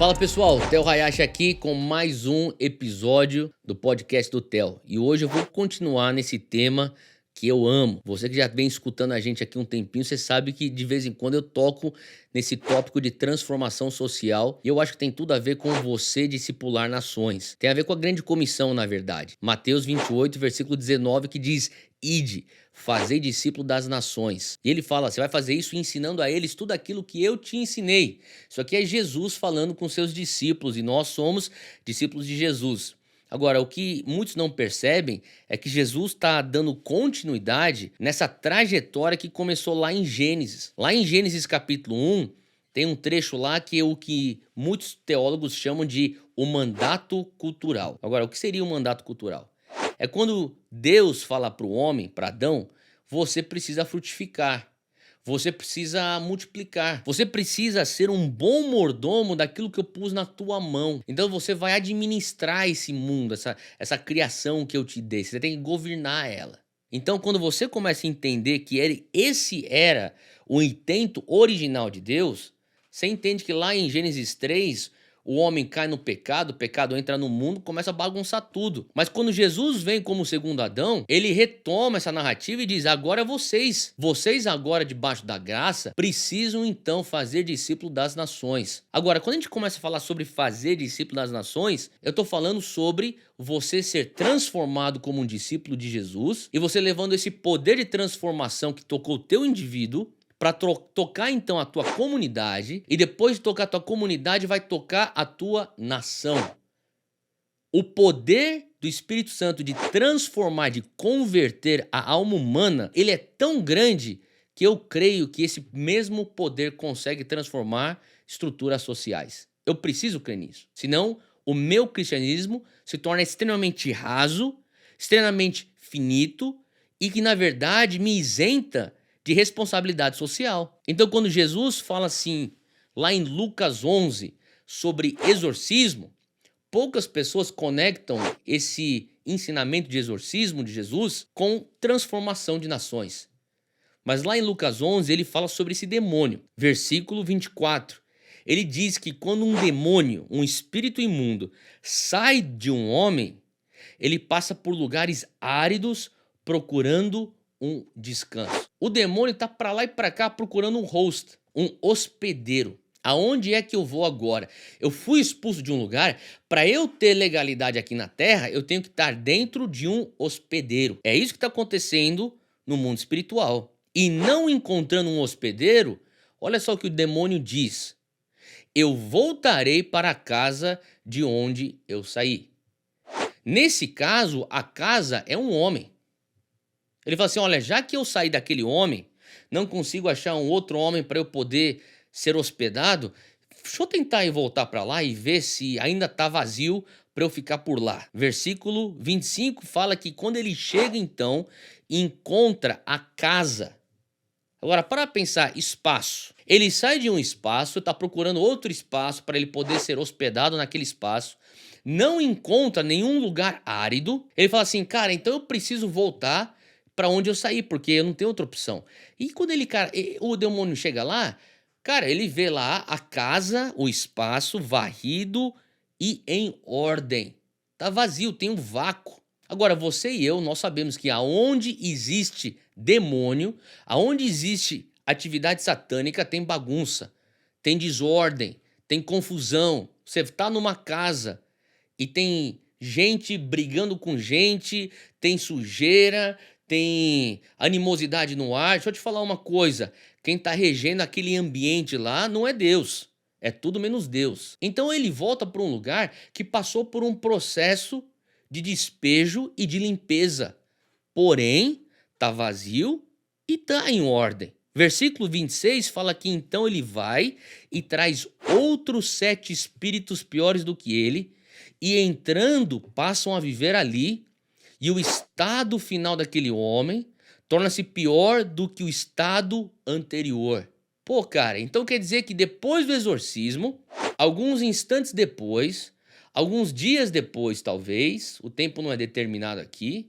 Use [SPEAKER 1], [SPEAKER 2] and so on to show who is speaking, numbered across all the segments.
[SPEAKER 1] Fala pessoal, Theo Hayashi aqui com mais um episódio do podcast do Theo. E hoje eu vou continuar nesse tema que eu amo. Você que já vem escutando a gente aqui um tempinho, você sabe que de vez em quando eu toco nesse tópico de transformação social. E eu acho que tem tudo a ver com você discipular nações. Tem a ver com a grande comissão, na verdade. Mateus 28, versículo 19, que diz: Ide, fazei discípulo das nações. E ele fala, você vai fazer isso ensinando a eles tudo aquilo que eu te ensinei. Isso aqui é Jesus falando com seus discípulos e nós somos discípulos de Jesus. Agora, o que muitos não percebem é que Jesus está dando continuidade nessa trajetória que começou lá em Gênesis. Lá em Gênesis capítulo 1, tem um trecho lá que é o que muitos teólogos chamam de o mandato cultural. Agora, o que seria o mandato cultural? É quando Deus fala para o homem, para Adão, você precisa frutificar. Você precisa multiplicar. Você precisa ser um bom mordomo daquilo que eu pus na tua mão. Então você vai administrar esse mundo, essa criação que eu te dei. Você tem que governar ela. Então quando você começa a entender que esse era o intento original de Deus, você entende que lá em Gênesis 3, o homem cai no pecado, o pecado entra no mundo, começa a bagunçar tudo. Mas quando Jesus vem como segundo Adão, ele retoma essa narrativa e diz: agora vocês agora debaixo da graça, precisam então fazer discípulo das nações. Agora, quando a gente começa a falar sobre fazer discípulo das nações, eu tô falando sobre você ser transformado como um discípulo de Jesus e você levando esse poder de transformação que tocou o teu indivíduo para tocar então a tua comunidade, e depois de tocar a tua comunidade vai tocar a tua nação. O poder do Espírito Santo de transformar, de converter a alma humana, ele é tão grande que eu creio que esse mesmo poder consegue transformar estruturas sociais. Eu preciso crer nisso. Senão, o meu cristianismo se torna extremamente raso, extremamente finito e que, na verdade, me isenta de responsabilidade social. Então, quando Jesus fala assim, lá em Lucas 11, sobre exorcismo, poucas pessoas conectam esse ensinamento de exorcismo de Jesus com transformação de nações. Mas lá em Lucas 11, ele fala sobre esse demônio. Versículo 24. Ele diz que quando um demônio, um espírito imundo, sai de um homem, ele passa por lugares áridos procurando um descanso. O demônio tá para lá e para cá procurando um host, um hospedeiro. Aonde é que eu vou agora? Eu fui expulso de um lugar, para eu ter legalidade aqui na terra, eu tenho que estar dentro de um hospedeiro. É isso que está acontecendo no mundo espiritual. E não encontrando um hospedeiro, olha só o que o demônio diz: eu voltarei para a casa de onde eu saí. Nesse caso, a casa é um homem. Ele fala assim: olha, já que eu saí daquele homem, não consigo achar um outro homem para eu poder ser hospedado, deixa eu tentar ir voltar para lá e ver se ainda está vazio para eu ficar por lá. Versículo 25 fala que quando ele chega então, encontra a casa. Agora, para pensar espaço. Ele sai de um espaço, está procurando outro espaço para ele poder ser hospedado naquele espaço. Não encontra nenhum lugar árido. Ele fala assim: cara, então eu preciso voltar para onde eu saí, porque eu não tenho outra opção. E quando o demônio chega lá, cara, ele vê lá a casa, o espaço varrido e em ordem. Tá vazio, tem um vácuo. Agora, você e eu, nós sabemos que aonde existe demônio, aonde existe atividade satânica, tem bagunça, tem desordem, tem confusão. Você tá numa casa e tem gente brigando com gente, tem sujeira, tem animosidade no ar. Deixa eu te falar uma coisa: quem está regendo aquele ambiente lá não é Deus, é tudo menos Deus. Então ele volta para um lugar que passou por um processo de despejo e de limpeza, porém está vazio e está em ordem. Versículo 26 fala que então ele vai e traz outros 7 espíritos piores do que ele, e entrando passam a viver ali, e o estado final daquele homem torna-se pior do que o estado anterior. Pô, cara, então quer dizer que depois do exorcismo, alguns instantes depois, alguns dias depois talvez, o tempo não é determinado aqui,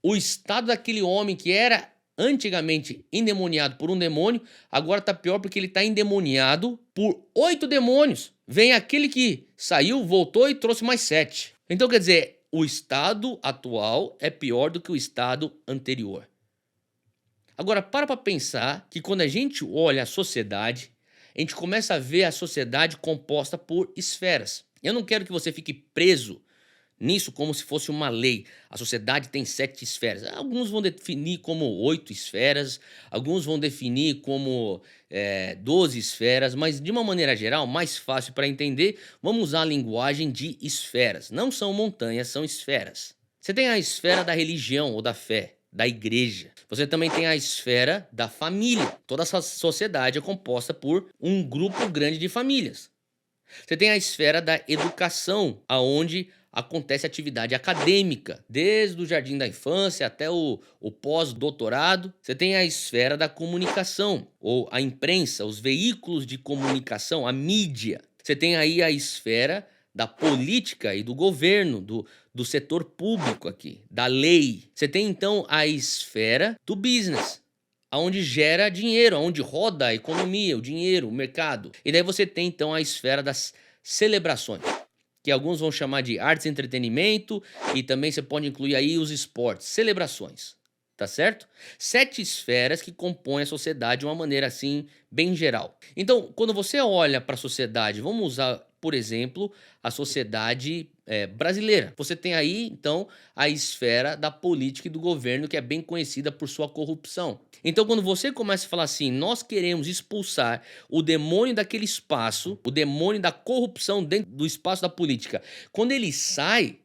[SPEAKER 1] o estado daquele homem que era antigamente endemoniado por um demônio, agora está pior porque ele está endemoniado por 8 demônios. Vem aquele que saiu, voltou e trouxe mais 7. Então quer dizer, o estado atual é pior do que o estado anterior. Agora para pensar que quando a gente olha a sociedade, a gente começa a ver a sociedade composta por esferas. Eu não quero que você fique preso nisso como se fosse uma lei. A sociedade tem 7 esferas. Alguns vão definir como 8 esferas, alguns vão definir como 12 esferas, mas de uma maneira geral, mais fácil para entender, vamos usar a linguagem de esferas. Não são montanhas, são esferas. Você tem a esfera da religião ou da fé, da igreja. Você também tem a esfera da família. Toda essa sociedade é composta por um grupo grande de famílias. Você tem a esfera da educação, aonde acontece atividade acadêmica, desde o jardim da infância até o pós-doutorado. Você tem a esfera da comunicação, ou a imprensa, os veículos de comunicação, a mídia. Você tem aí a esfera da política e do governo, do setor público aqui, da lei. Você tem então a esfera do business, aonde gera dinheiro, aonde roda a economia, o dinheiro, o mercado. E daí você tem então a esfera das celebrações, que alguns vão chamar de artes e entretenimento, e também você pode incluir aí os esportes, celebrações, tá certo? 7 esferas que compõem a sociedade de uma maneira assim, bem geral. Então, quando você olha para a sociedade, vamos usar, por exemplo, a sociedade brasileira. Você tem aí, então, a esfera da política e do governo, que é bem conhecida por sua corrupção. Então, quando você começa a falar assim, nós queremos expulsar o demônio daquele espaço, o demônio da corrupção dentro do espaço da política, quando ele sai,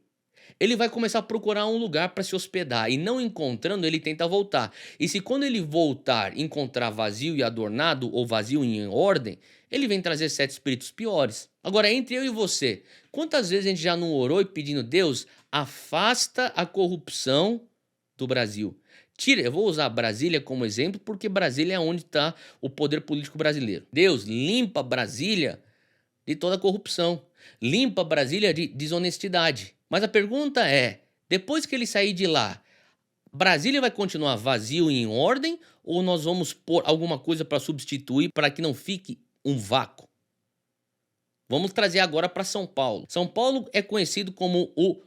[SPEAKER 1] ele vai começar a procurar um lugar para se hospedar e não encontrando, ele tenta voltar. E se quando ele voltar encontrar vazio e adornado ou vazio e em ordem, ele vem trazer 7 espíritos piores. Agora, entre eu e você, quantas vezes a gente já não orou e pedindo, Deus, afasta a corrupção do Brasil? Tira, eu vou usar Brasília como exemplo porque Brasília é onde está o poder político brasileiro. Deus, limpa Brasília de toda a corrupção. Limpa Brasília de desonestidade. Mas a pergunta é, depois que ele sair de lá, Brasília vai continuar vazio e em ordem ou nós vamos pôr alguma coisa para substituir para que não fique um vácuo? Vamos trazer agora para São Paulo. São Paulo é conhecido como o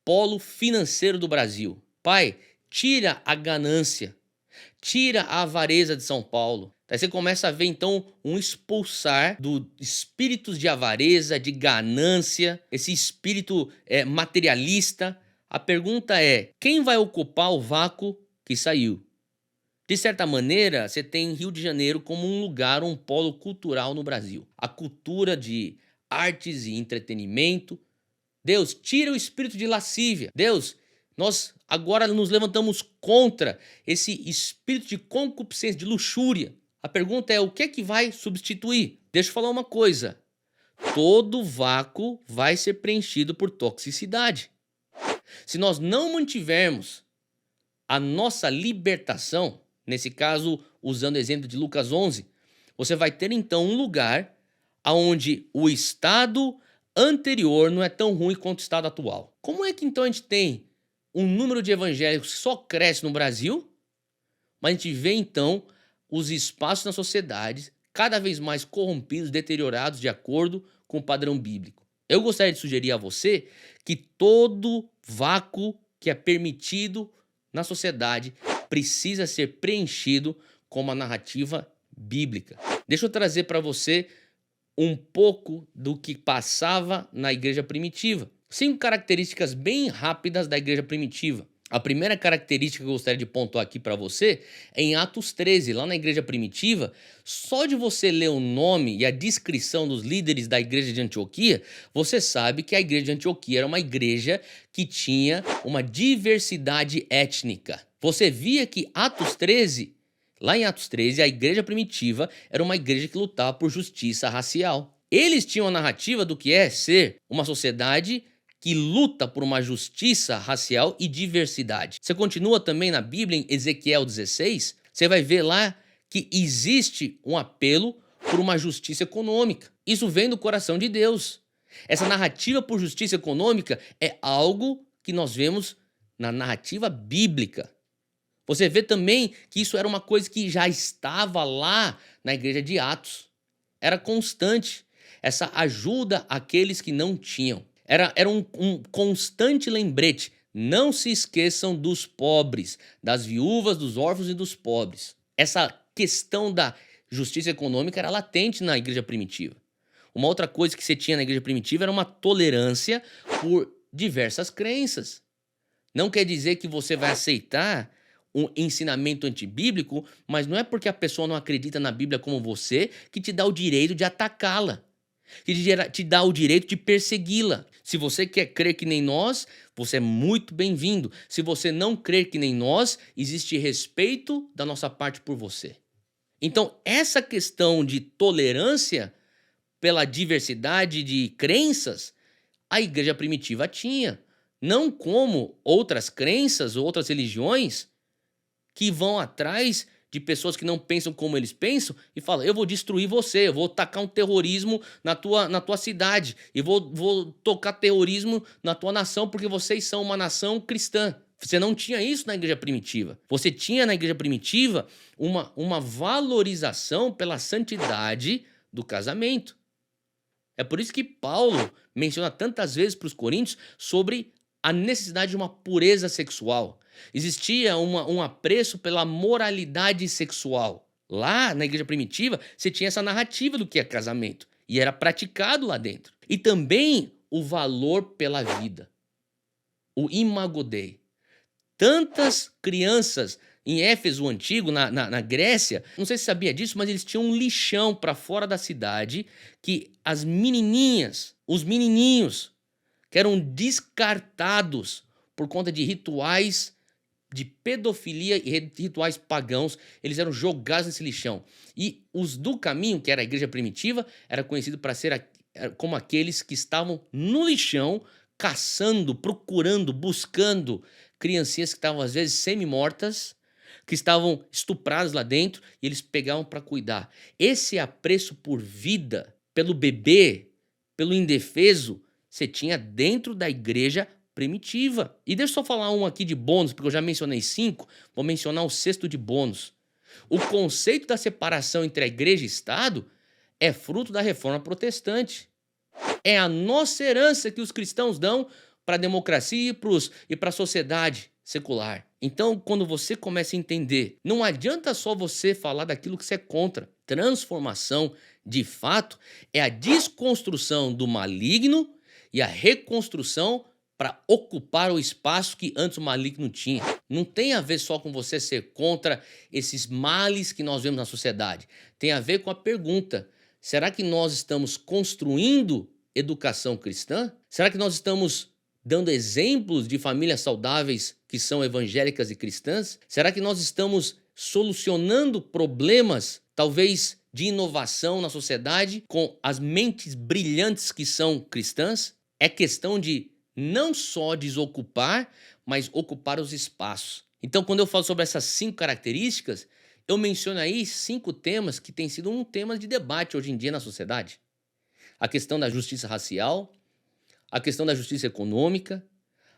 [SPEAKER 1] polo financeiro do Brasil. Pai, tira a ganância, tira a avareza de São Paulo. Aí você começa a ver então um expulsar do espíritos de avareza, de ganância, esse espírito materialista. A pergunta é, quem vai ocupar o vácuo que saiu? De certa maneira, você tem Rio de Janeiro como um lugar, um polo cultural no Brasil. A cultura de artes e entretenimento. Deus, tira o espírito de lascívia. Deus, nós agora nos levantamos contra esse espírito de concupiscência, de luxúria. A pergunta é, o que é que vai substituir? Deixa eu falar uma coisa. Todo vácuo vai ser preenchido por toxicidade. Se nós não mantivermos a nossa libertação, nesse caso, usando o exemplo de Lucas 11, você vai ter então um lugar onde o estado anterior não é tão ruim quanto o estado atual. Como é que então a gente tem um número de evangélicos que só cresce no Brasil, mas a gente vê então os espaços na sociedade cada vez mais corrompidos, deteriorados de acordo com o padrão bíblico? Eu gostaria de sugerir a você que todo vácuo que é permitido na sociedade precisa ser preenchido com uma narrativa bíblica. Deixa eu trazer para você um pouco do que passava na igreja primitiva. 5 características bem rápidas da igreja primitiva. A primeira característica que eu gostaria de pontuar aqui para você é em Atos 13, lá na igreja primitiva. Só de você ler o nome e a descrição dos líderes da igreja de Antioquia, você sabe que a igreja de Antioquia era uma igreja que tinha uma diversidade étnica. Você via que lá em Atos 13, a igreja primitiva era uma igreja que lutava por justiça racial. Eles tinham a narrativa do que é ser uma sociedade que luta por uma justiça racial e diversidade. Você continua também na Bíblia, em Ezequiel 16, você vai ver lá que existe um apelo por uma justiça econômica. Isso vem do coração de Deus. Essa narrativa por justiça econômica é algo que nós vemos na narrativa bíblica. Você vê também que isso era uma coisa que já estava lá na igreja de Atos. Era constante. Essa ajuda àqueles que não tinham. Era um constante lembrete. Não se esqueçam dos pobres, das viúvas, dos órfãos e dos pobres. Essa questão da justiça econômica era latente na igreja primitiva. Uma outra coisa que você tinha na igreja primitiva era uma tolerância por diversas crenças. Não quer dizer que você vai aceitar um ensinamento antibíblico, mas não é porque a pessoa não acredita na Bíblia como você que te dá o direito de atacá-la, que te dá o direito de persegui-la. Se você quer crer que nem nós, você é muito bem-vindo. Se você não crer que nem nós, existe respeito da nossa parte por você. Então, essa questão de tolerância pela diversidade de crenças, a igreja primitiva tinha. Não como outras crenças ou outras religiões que vão atrás de pessoas que não pensam como eles pensam e falam, eu vou destruir você, eu vou tacar um terrorismo na tua cidade e vou tocar terrorismo na tua nação porque vocês são uma nação cristã. Você não tinha isso na igreja primitiva. Você tinha na igreja primitiva uma valorização pela santidade do casamento. É por isso que Paulo menciona tantas vezes para os coríntios sobre a necessidade de uma pureza sexual. Existia um apreço pela moralidade sexual. Lá na igreja primitiva, você tinha essa narrativa do que é casamento. E era praticado lá dentro. E também o valor pela vida. O imago Dei. Tantas crianças em Éfeso antigo, na Grécia, não sei se você sabia disso, mas eles tinham um lixão para fora da cidade que as menininhas, os menininhos, que eram descartados por conta de rituais de pedofilia e rituais pagãos, eles eram jogados nesse lixão. E os do caminho, que era a igreja primitiva, era conhecido para ser como aqueles que estavam no lixão, caçando, procurando, buscando criancinhas que estavam às vezes semi-mortas, que estavam estupradas lá dentro, e eles pegavam para cuidar. Esse apreço por vida, pelo bebê, pelo indefeso, você tinha dentro da igreja primitiva. E deixa eu só falar um aqui de bônus, porque eu já mencionei 5, vou mencionar o 6º de bônus. O conceito da separação entre a igreja e Estado é fruto da reforma protestante. É a nossa herança que os cristãos dão para a democracia e para a sociedade secular. Então, quando você começa a entender, não adianta só você falar daquilo que você é contra. Transformação, de fato, é a desconstrução do maligno e a reconstrução para ocupar o espaço que antes o maligno tinha. Não tem a ver só com você ser contra esses males que nós vemos na sociedade. Tem a ver com a pergunta: será que nós estamos construindo educação cristã? Será que nós estamos dando exemplos de famílias saudáveis que são evangélicas e cristãs? Será que nós estamos solucionando problemas, talvez de inovação na sociedade, com as mentes brilhantes que são cristãs? É questão de não só desocupar, mas ocupar os espaços. Então, quando eu falo sobre essas 5 características, eu menciono aí 5 temas que têm sido um tema de debate hoje em dia na sociedade. A questão da justiça racial, a questão da justiça econômica,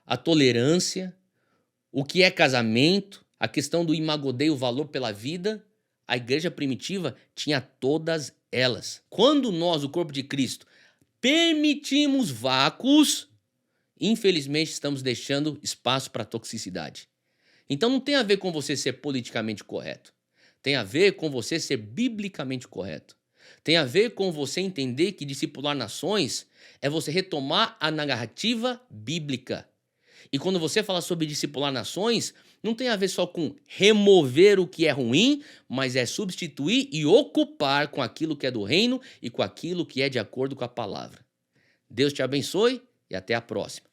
[SPEAKER 1] a tolerância, o que é casamento, a questão do imago Dei, o valor pela vida. A igreja primitiva tinha todas elas. Quando nós, o corpo de Cristo, permitimos vácuos, infelizmente estamos deixando espaço para toxicidade. Então não tem a ver com você ser politicamente correto. Tem a ver com você ser biblicamente correto. Tem a ver com você entender que discipular nações é você retomar a narrativa bíblica. E quando você fala sobre discipular nações, não tem a ver só com remover o que é ruim, mas é substituir e ocupar com aquilo que é do reino e com aquilo que é de acordo com a palavra. Deus te abençoe e até a próxima.